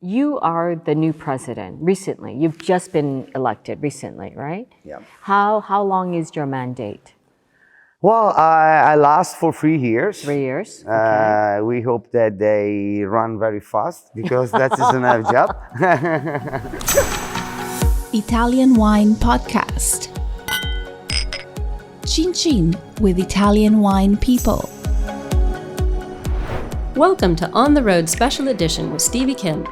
You are the new president recently. You've just been elected recently, right? Yeah. How long is your mandate? Well, I last for 3 years. 3 years. Okay. We hope that they run very fast because that is another job. Italian Wine Podcast. Chin Chin with Italian wine people. Welcome to On the Road Special Edition with Stevie Kim.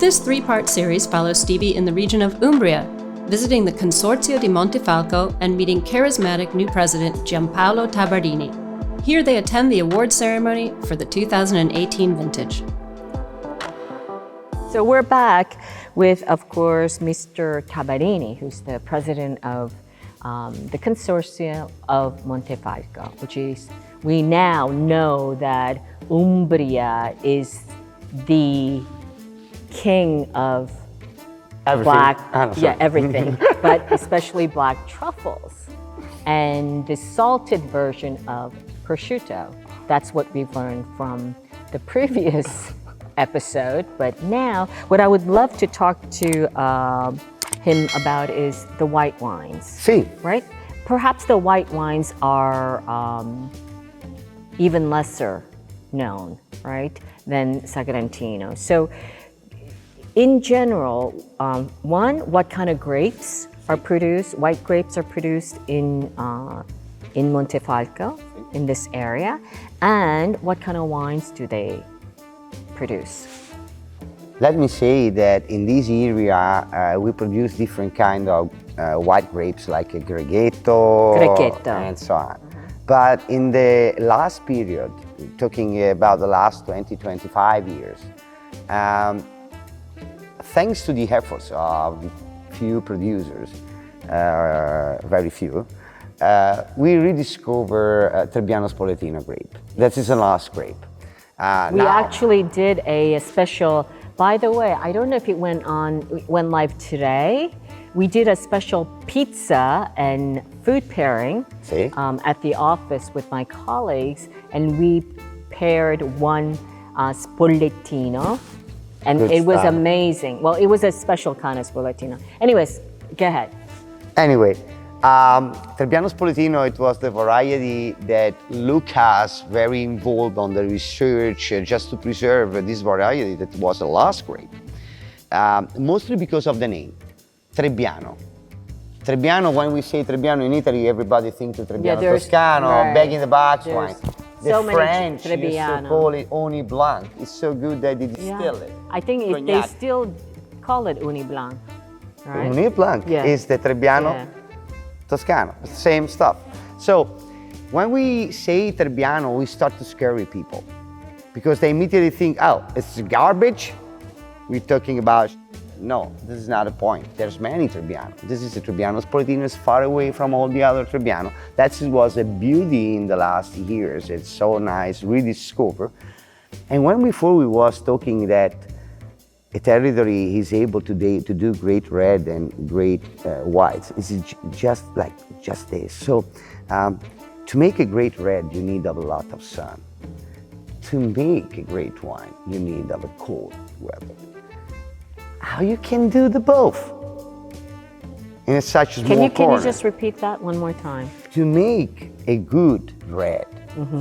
This 3-part series follows Stevie in the region of Umbria, visiting the Consortium di Montefalco and meeting charismatic new president Giampaolo Tabarrini. Here they attend the award ceremony for the 2018 vintage. So we're back with, of course, Mr. Tabarrini, who's the president of the Consortium of Montefalco, which is, we now know that Umbria is the king of Everything. everything, but especially black truffles and the salted version of prosciutto. That's what we've learned from the previous episode. But now, what I would love to talk to him about is the white wines. See. Right? Perhaps the white wines are even lesser known, right, than Sagrantino. So, in general, one, what kind of grapes are produced? White grapes are produced in Montefalco, in this area, and what kind of wines do they produce? Let me say that in this area we produce different kind of white grapes like a Greghetto and so on. But in the last period, talking about the last 20-25 years, thanks to the efforts of few producers, very few, we rediscover Trebbiano Spoletino grape. That is the last grape. We actually did a special, by the way, I don't know if it went live today. We did a special pizza and food pairing at the office with my colleagues, and we paired one Spoletino. And it was amazing. Well, it was a special kind of Spoletino. Anyways, go ahead. Anyway, Trebbiano Spoletino, it was the variety that Lucas very involved on the research just to preserve this variety that was the last grape. Mostly because of the name, Trebbiano. Trebbiano, when we say Trebbiano in Italy, everybody thinks of Trebbiano Toscano, bag-in-the-box wine. The French used to call it Uni Blanc. It's so good that they distill it. I think they still call it Uni Blanc, right? Uni Blanc is the Trebbiano Toscano, same stuff. So when we say Trebbiano, we start to scare people because they immediately think, oh, it's garbage. We're talking about, no, this is not the point. There's many Trebbiano. This is the Trebbiano Spoletino, is far away from all the other Trebbiano. That was a beauty in the last years. It's so nice, rediscover. And when before we was talking that a territory is able today to do great red and great whites, it's just this. So to make a great red, you need a lot of sun. To make a great wine, you need a cold weather. How you can do the both in such a small corner? Can you just repeat that one more time? To make a good red,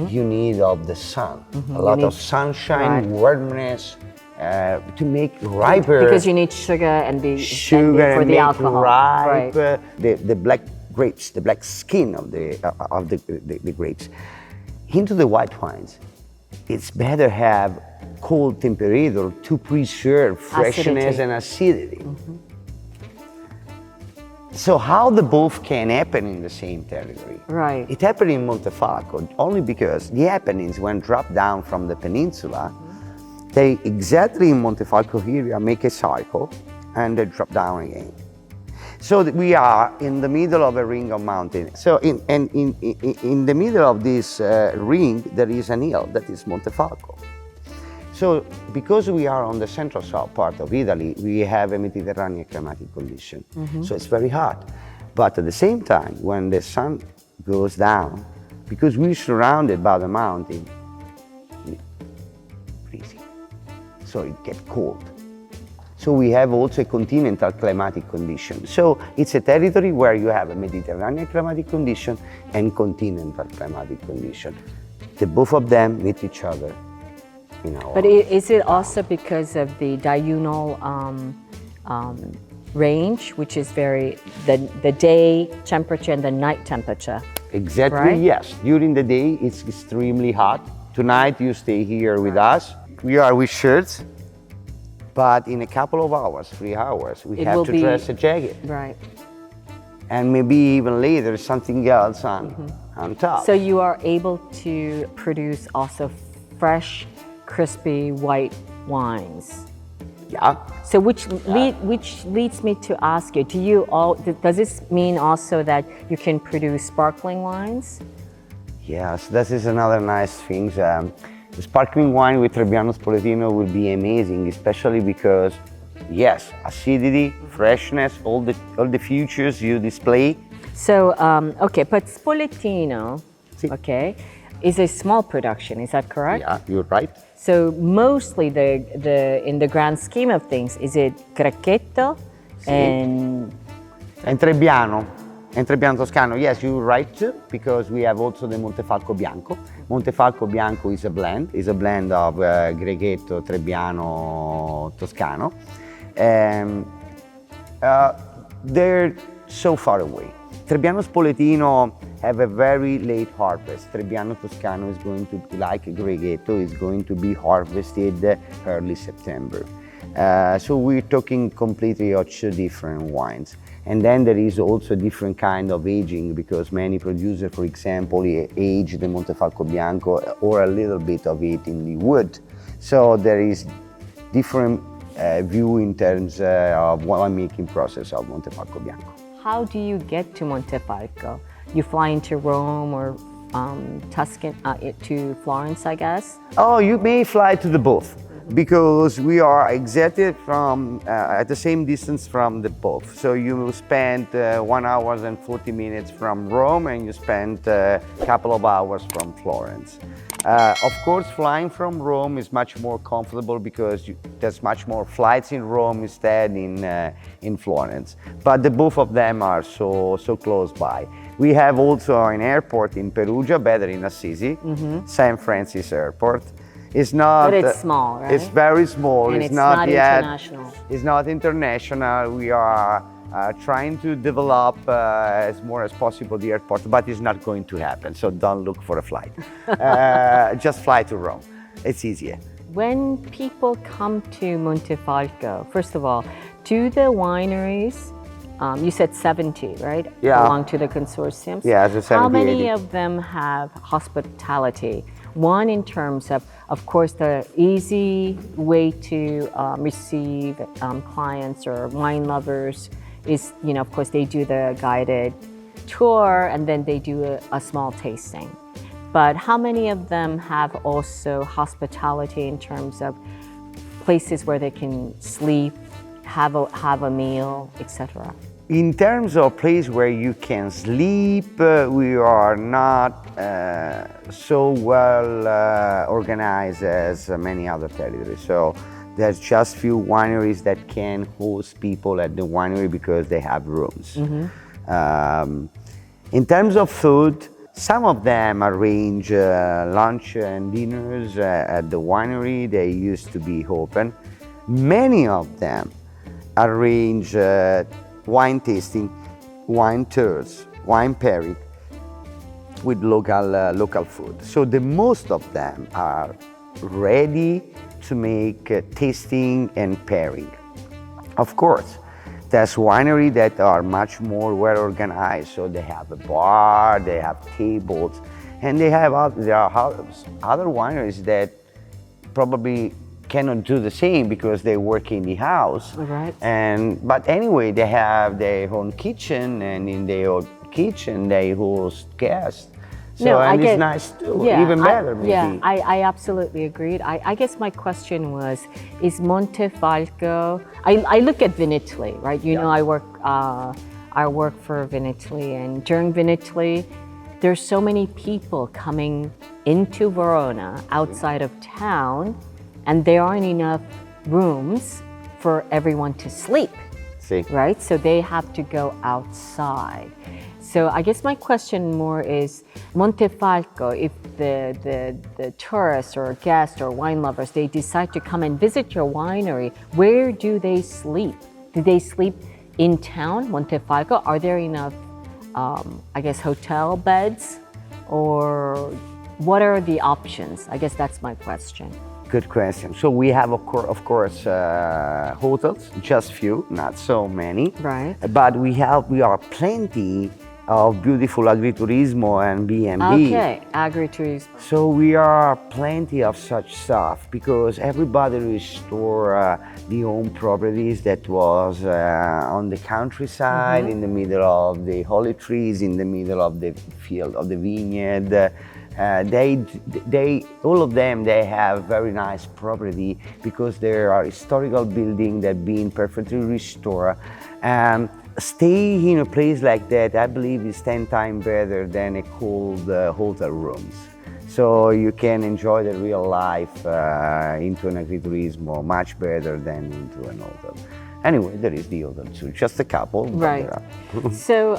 you need of the sun, a lot of sunshine, warmness, to make riper. Because you need sugar and for the alcohol. Ripe, the black grapes, the black skin of the grapes. Into the white wines, it's better have cold temperature to preserve freshness and acidity. So how the both can happen in the same territory? Right. It happened in Montefalco only because the Apennines, when dropped down from the peninsula, they exactly in Montefalco area make a cycle and they drop down again. So we are in the middle of a ring of mountains. So in the middle of this ring, there is an hill that is Montefalco. So because we are on the central south part of Italy, we have a Mediterranean climatic condition. So it's very hot. But at the same time, when the sun goes down, because we're surrounded by the mountain, freezing. So it gets cold. So we have also a continental climatic condition. So it's a territory where you have a Mediterranean climatic condition and continental climatic condition. The both of them meet each other. But is it also because of the diurnal range, which is the day temperature and the night temperature? Exactly, right? Yes. During the day, it's extremely hot. Tonight, you stay here with us. We are with shirts, but in a couple of hours, 3 hours, we have to dress a jacket. Right. And maybe even later, something else on top. So you are able to produce also fresh, crispy white wines. Yeah. So which leads me to ask you, does this mean also that you can produce sparkling wines? Yes, this is another nice thing. The sparkling wine with Trebbiano Spoletino will be amazing, especially because, yes, acidity, freshness, all the features you display. So, okay, but Spoletino, okay, is a small production, is that correct? Yeah, you're right. So mostly in the grand scheme of things, is it Grechetto and Trebbiano Toscano? Yes, you're right too, because we have also the Montefalco Bianco. Montefalco Bianco is a blend of Grechetto, Trebbiano, Toscano. They're so far away. Trebbiano Spoletino have a very late harvest. Trebbiano Toscano is going to be like Grechetto, is going to be harvested early September. So we're talking completely of two different wines. And then there is also a different kind of aging, because many producers, for example, age the Montefalco Bianco or a little bit of it in the wood. So there is different view in terms of winemaking process of Montefalco Bianco. How do you get to Montefalco? You fly into Rome or Tuscan to Florence, I guess? Oh, you may fly to the both, because we are exactly from at the same distance from the both. So you spend 1 hour and 40 minutes from Rome, and you spend a couple of hours from Florence. Of course, flying from Rome is much more comfortable because there's much more flights in Rome instead in Florence. But the both of them are so close by. We have also an airport in Perugia, better in Assisi, San Francis Airport. It's not. But it's small, right? It's very small. And it's not yet international. It's not international. We are trying to develop as more as possible the airport, but it's not going to happen. So don't look for a flight. Just fly to Rome. It's easier. When people come to Montefalco, first of all, do the wineries, you said 70, right? Yeah. Belong to the consortiums? Yeah, the 70, How many 80. of them have hospitality? One, in terms of course, the easy way to receive clients or wine lovers is, of course, they do the guided tour and then they do a small tasting. But how many of them have also hospitality in terms of places where they can sleep, have a meal, etc.? In terms of place where you can sleep, we are not so well organized as many other territories. So there's just few wineries that can host people at the winery because they have rooms. In terms of food, some of them arrange lunch and dinners at the winery. They used to be open. Many of them arrange wine tasting, wine tours, wine pairing with local food. So the most of them are ready to make tasting and pairing. Of course, there's wineries that are much more well organized. So they have a bar, they have tables, and there are other wineries that probably cannot do the same because they work in the house. Right. But anyway, they have their own kitchen, and in their own kitchen they host guests. So it's nice too, even better maybe. Yeah, I absolutely agreed. I guess my question was, is Montefalco, I look at Vinitaly, right? You know, I work for Vinitaly, and during Vinitaly, there's so many people coming into Verona outside of town, and there aren't enough rooms for everyone to sleep, See. right? So they have to go outside. So I guess my question more is, Montefalco, if the tourists or guests or wine lovers, they decide to come and visit your winery, where do they sleep? Do they sleep in town, Montefalco? Are there enough, I guess, hotel beds? Or what are the options? I guess that's my question. Good question. So we have, of course, hotels, just few, not so many. Right. But we are plenty of beautiful agriturismo and B&B. Okay, agritourism. So we are plenty of such stuff because everybody restore the own properties that was on the countryside, in the middle of the olive trees, in the middle of the field of the vineyard. All of them, they have very nice property because there are historical buildings that been perfectly restored. Stay in a place like that, I believe, is 10 times better than a cold hotel rooms. So you can enjoy the real life into an agriturismo much better than into an hotel. Anyway, there is the hotel too, just a couple. Right. So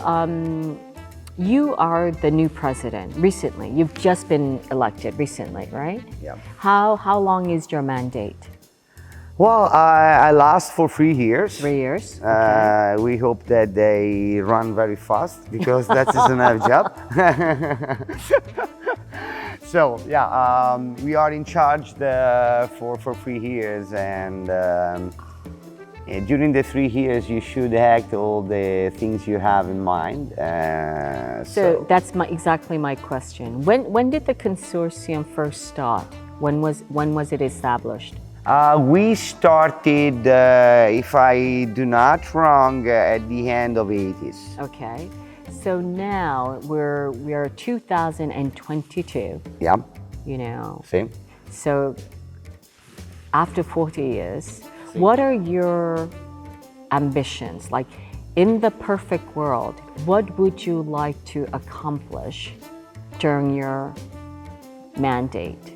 you are the new president recently. You've just been elected recently, right? Yeah. How long is your mandate? Well, I last for 3 years. 3 years. We hope that they run very fast because that is another job. So yeah, we are in charge for 3 years, and during the 3 years you should act all the things you have in mind. So that's exactly my question. When did the consortium first start? When was it established? We started, if I do not wrong, at the end of 80s. Okay, so now we are 2022. Yeah. You know. Same. So after 40 years, what are your ambitions? Like, in the perfect world, what would you like to accomplish during your mandate?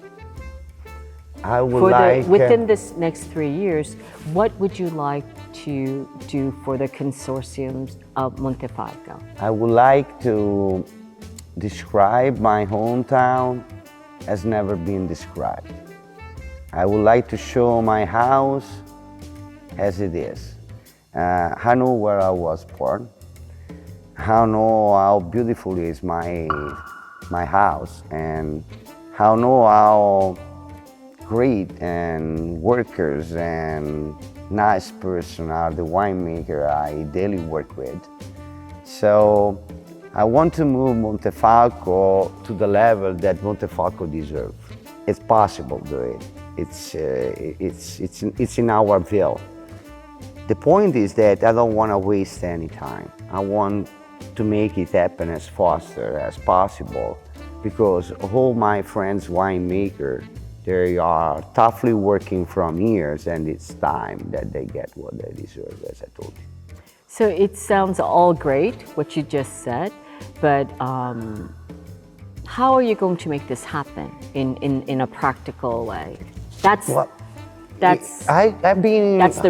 I would like... Within this next 3 years, what would you like to do for the consortiums of Montefalco? I would like to describe my hometown as never been described. I would like to show my house as it is. I know where I was born. I know how beautiful is my house, and I know how great and workers and nice person are the winemaker I daily work with. So I want to move Montefalco to the level that Montefalco deserves. It's possible to do it. It's in our will. The point is that I don't want to waste any time. I want to make it happen as faster as possible because all my friends winemakers, they are toughly working from years, and it's time that they get what they deserve, as I told you. So it sounds all great, what you just said, but how are you going to make this happen in a practical way? That's the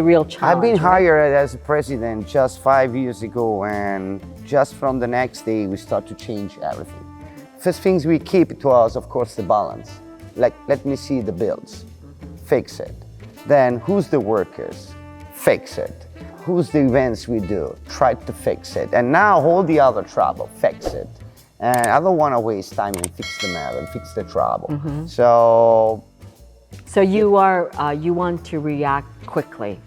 real challenge. I've been right? hired as a president just 5 years ago, and just from the next day we start to change everything. First things we keep to us, of course, the balance. Like, let me see the bills, fix it. Then who's the workers, fix it. Who's the events we do, try to fix it. And now all the other trouble, fix it. And I don't want to waste time and fix the matter, fix the trouble. So you want to react quickly,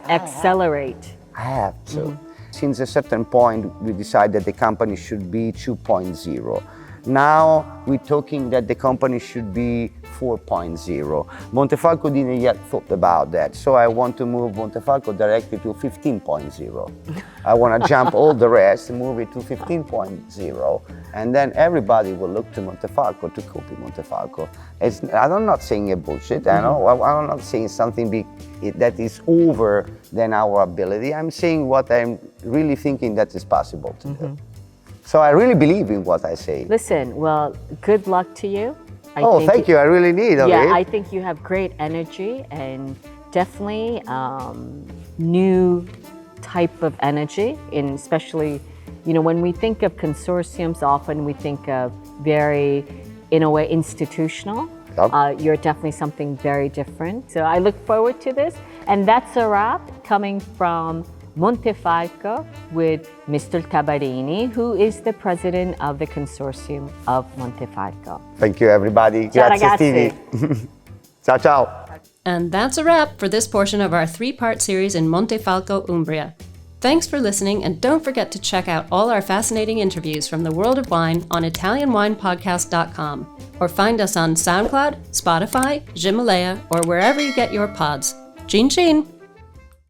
accelerate. I have to. Since a certain point, we decided that the company should be 2.0. Now we're talking that the company should be 4.0. Montefalco didn't yet thought about that, so I want to move Montefalco directly to 15.0. I want to jump all the rest and move it to 15.0, and then everybody will look to Montefalco to copy Montefalco. I'm not saying a bullshit. I'm not saying something that is over than our ability. I'm saying what I'm really thinking that is possible to do. So I really believe in what I say. Listen, well, good luck to you. Thank you. I really need it. Yeah, I think you have great energy, and definitely new type of energy, in especially, when we think of consortiums, often we think of very, in a way, institutional. Yep. You're definitely something very different. So I look forward to this. And that's a wrap coming from Montefalco with Mr. Tabarrini, who is the president of the Consortium of Montefalco. Thank you, everybody. Ciao, Grazie, ragazzi. Stevie. Ciao, ciao. And that's a wrap for this portion of our 3-part series in Montefalco, Umbria. Thanks for listening, and don't forget to check out all our fascinating interviews from the world of wine on ItalianWinePodcast.com, or find us on SoundCloud, Spotify, Himalaya, or wherever you get your pods. Chin chin!